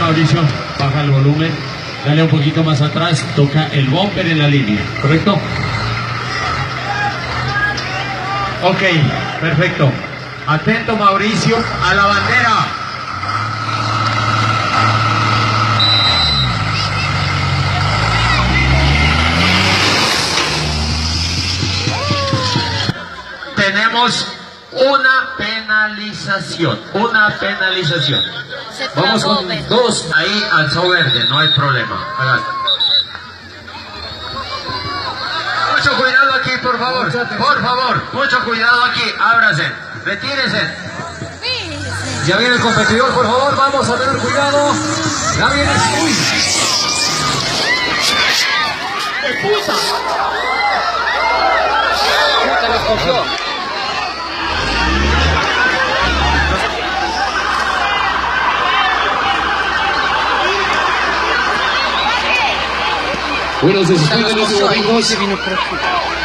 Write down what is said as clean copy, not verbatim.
Mauricio, baja el volumen, dale un poquito más atrás, toca el bumper en la línea, ¿correcto? Ok, perfecto. Atento Mauricio, a la bandera. Tenemos una penalización, Vamos con 2 ahí al so verde, no hay problema. Hágalo. Mucho cuidado aquí, por favor, mucho cuidado aquí, ábrase, retírense. Ya viene el competidor, por favor, vamos a tener cuidado. Ya viene. ¡Uy! ¡Qué puta! ¡Puta, lo cogió! Bueno, se suspenden los momentos. Ahí se vino por aquí.